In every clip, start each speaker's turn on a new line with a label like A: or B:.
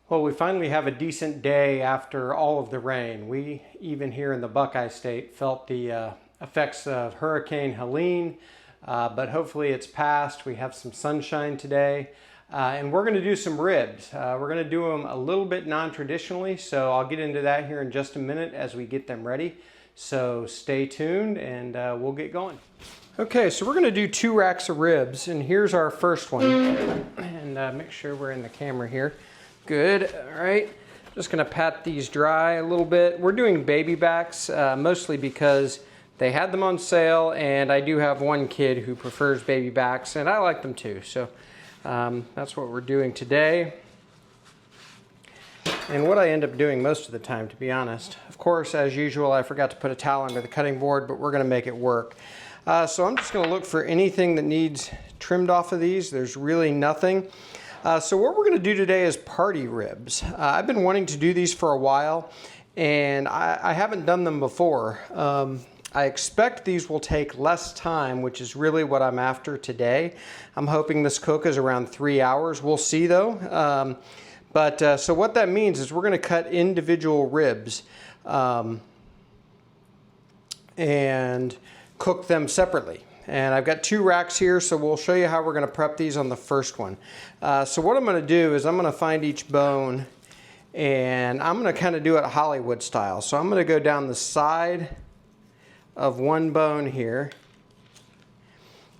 A: Well, we finally have a decent day after all of the rain. We, even here in the BuQeye State, felt the effects of Hurricane Helene, but hopefully it's passed. We have some sunshine today, and we're going to do some ribs. We're going to do them a little bit non-traditionally, so I'll get into that here in just a minute as we get them ready. So stay tuned and we'll get going. Okay, so we're going to do 2 racks of ribs, and here's our first one. And make sure we're in the camera here. Good, all right. Just gonna pat these dry a little bit. We're doing baby backs, mostly because they had them on sale, and I do have one kid who prefers baby backs, and I like them too. So that's what we're doing today. And what I end up doing most of the time, to be honest. Of course, as usual, I forgot to put a towel under the cutting board, but we're gonna make it work. So I'm just gonna look for anything that needs trimmed off of these. There's really nothing. So what we're going to do today is party ribs. I've been wanting to do these for a while, and I haven't done them before. I expect these will take less time, which is really what I'm after today. I'm hoping this cook is around 3 hours. We'll see though. So what that means is we're going to cut individual ribs and cook them separately. And I've got 2 racks here, so we'll show you how we're going to prep these on the first one. So what I'm going to do is I'm going to find each bone, and I'm going to kind of do it Hollywood style. So I'm going to go down the side of one bone here,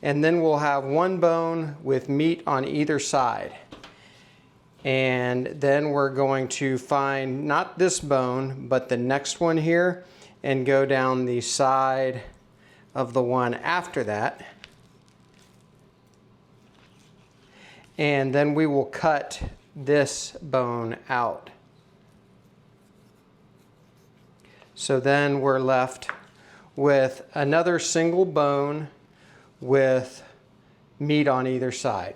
A: and then we'll have one bone with meat on either side. And then we're going to find not this bone, but the next one here, and go down the side of the one after that, and then we will cut this bone out. So then we're left with another single bone with meat on either side.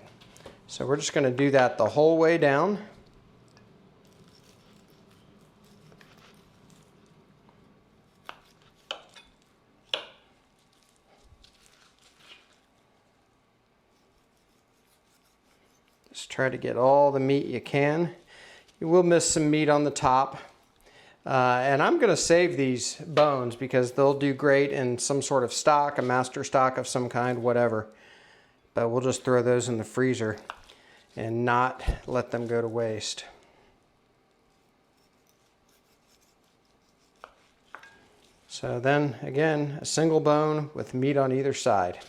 A: So we're just going to do that the whole way down. Just try to get all the meat you can. You will miss some meat on the top. And I'm going to save these bones because they'll do great in some sort of stock, a master stock of some kind, whatever. But we'll just throw those in the freezer and not let them go to waste. So then again, a single bone with meat on either side.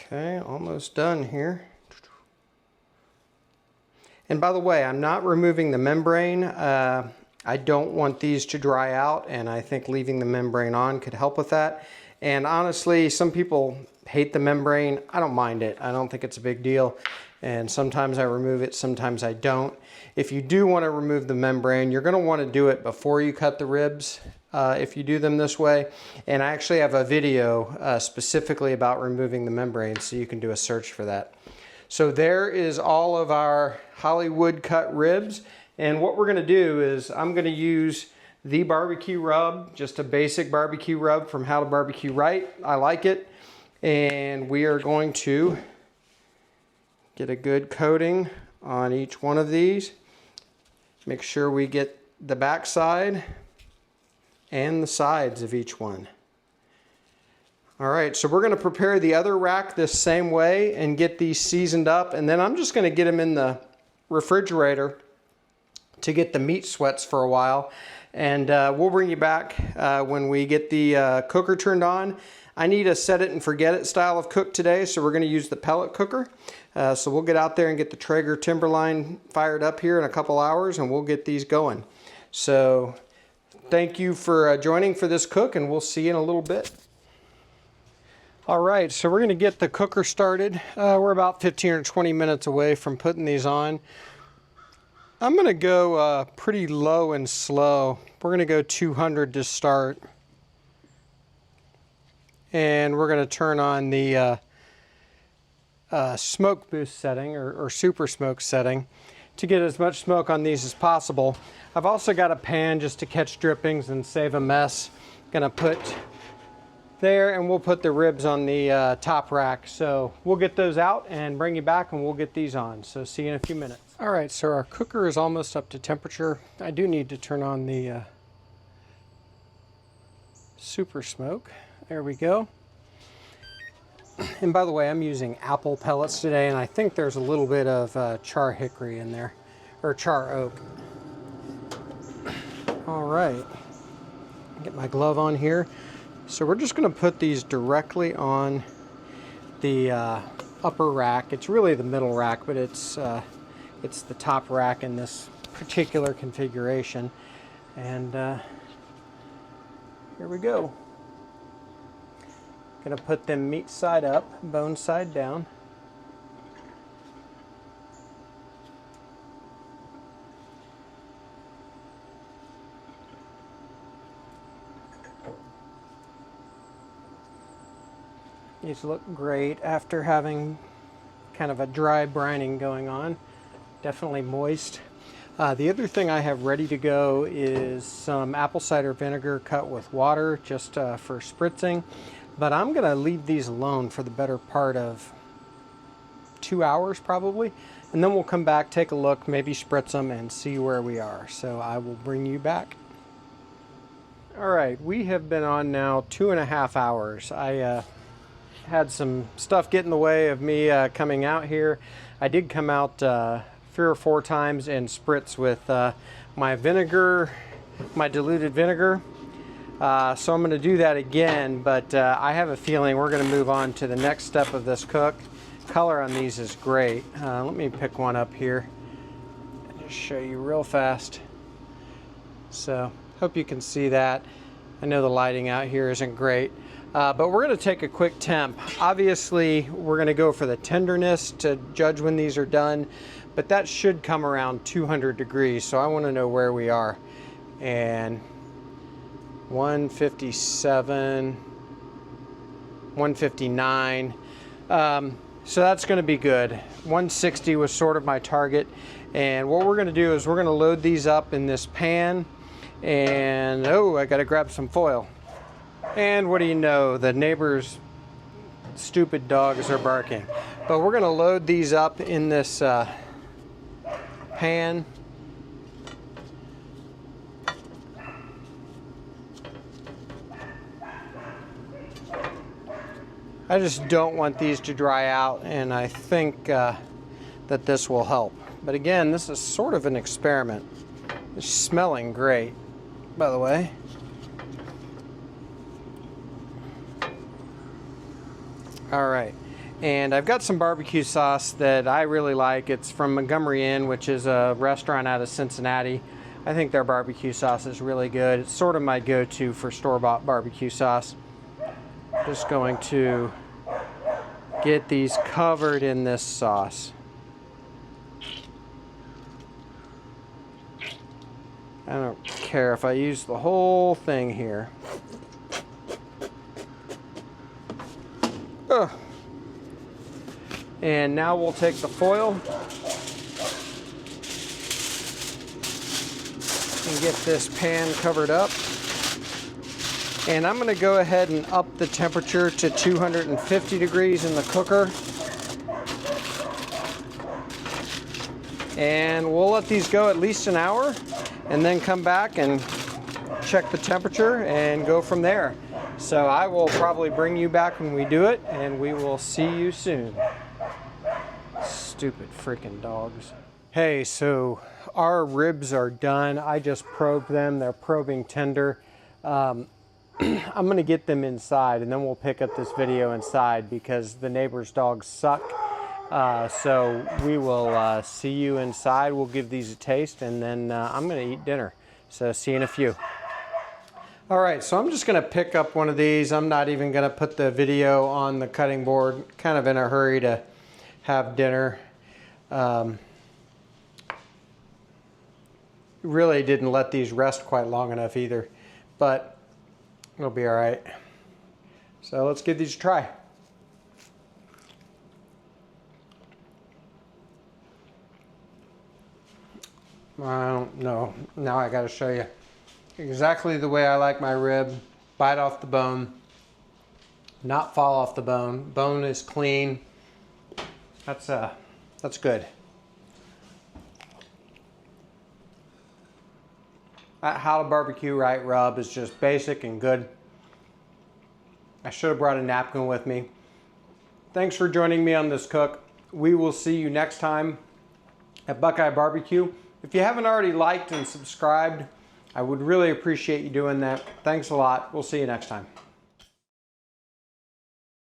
A: Okay, almost done here. And by the way, I'm not removing the membrane. I don't want these to dry out, and I think leaving the membrane on could help with that. And honestly, some people hate the membrane. I don't mind it. I don't think it's a big deal. And sometimes I remove it, sometimes I don't. If you do want to remove the membrane, you're going to want to do it before you cut the ribs if you do them this way. And I actually have a video specifically about removing the membrane, so you can do a search for that. So there is all of our Hollywood cut ribs. And what we're going to do is I'm going to use the barbecue rub, just a basic barbecue rub from How to Barbecue Right. I like it. And we are going to get a good coating on each one of these. Make sure we get the back side and the sides of each one. All right, so we're going to prepare the other rack this same way and get these seasoned up, and then I'm just going to get them in the refrigerator to get the meat sweats for a while, and we'll bring you back when we get the cooker turned on. I need a set it and forget it style of cook today, so we're going to use the pellet cooker. So we'll get out there and get the Traeger Timberline fired up here in a couple hours, and we'll get these going. So thank you for joining for this cook, and we'll see you in a little bit. All right, so we're going to get the cooker started. We're about 15 or 20 minutes away from putting these on. I'm going to go pretty low and slow. We're going to go 200 to start. And we're going to turn on the smoke boost setting or super smoke setting to get as much smoke on these as possible. I've also got a pan just to catch drippings and save a mess. Gonna put there, and we'll put the ribs on the top rack. So we'll get those out and bring you back, and we'll get these on. So see you in a few minutes. All right, so our cooker is almost up to temperature. I do need to turn on the super smoke. There we go. And by the way, I'm using apple pellets today, and I think there's a little bit of char hickory in there, or char oak. All right, get my glove on here. So we're just going to put these directly on the upper rack. It's really the middle rack, but it's the top rack in this particular configuration. And here we go. Gonna put them meat side up, bone side down. These look great after having kind of a dry brining going on. Definitely moist. The other thing I have ready to go is some apple cider vinegar cut with water just for spritzing. But I'm gonna leave these alone for the better part of 2 hours probably. And then we'll come back, take a look, maybe spritz them and see where we are. So I will bring you back. All right, we have been on now 2.5 hours. I had some stuff get in the way of me coming out here. I did come out 3 or 4 times and spritz with my vinegar, my diluted vinegar. So I'm going to do that again, but I have a feeling we're going to move on to the next step of this cook. Color on these is great. Let me pick one up here and just show you real fast. So hope you can see that. I know the lighting out here isn't great, but we're going to take a quick temp. Obviously, we're going to go for the tenderness to judge when these are done, but that should come around 200 degrees. So I want to know where we are. And 157, 159. So that's going to be good. 160 was sort of my target. And what we're going to do is we're going to load these up in this pan. And oh, I got to grab some foil. And what do you know? The neighbor's stupid dogs are barking. But we're going to load these up in this pan. I just don't want these to dry out, and I think that this will help. But again, this is sort of an experiment. It's smelling great, by the way. All right, and I've got some barbecue sauce that I really like. It's from Montgomery Inn, which is a restaurant out of Cincinnati. I think their barbecue sauce is really good. It's sort of my go-to for store-bought barbecue sauce. Just going to get these covered in this sauce. I don't care if I use the whole thing here. Ugh. And now we'll take the foil and get this pan covered up. And I'm going to go ahead and up the temperature to 250 degrees in the cooker. And we'll let these go at least an hour and then come back and check the temperature and go from there. So I will probably bring you back when we do it, and we will see you soon. Stupid freaking dogs. Hey, so our ribs are done. I just probed them. They're probing tender. I'm going to get them inside, and then we'll pick up this video inside because the neighbor's dogs suck. So we will see you inside. We'll give these a taste, and then I'm going to eat dinner. So see you in a few. All right, so I'm just going to pick up one of these. I'm not even going to put the video on the cutting board. Kind of in a hurry to have dinner. Really didn't let these rest quite long enough either, but it'll be all right. So let's give these a try. I don't know. Now I gotta show you exactly the way I like my rib. Bite off the bone, not fall off the bone. Bone is clean. That's good. That How to Barbecue Right rub is just basic and good. I should have brought a napkin with me. Thanks for joining me on this cook. We will see you next time at BuQeye BBQ. If you haven't already liked and subscribed, I would really appreciate you doing that. Thanks a lot. We'll see you next time.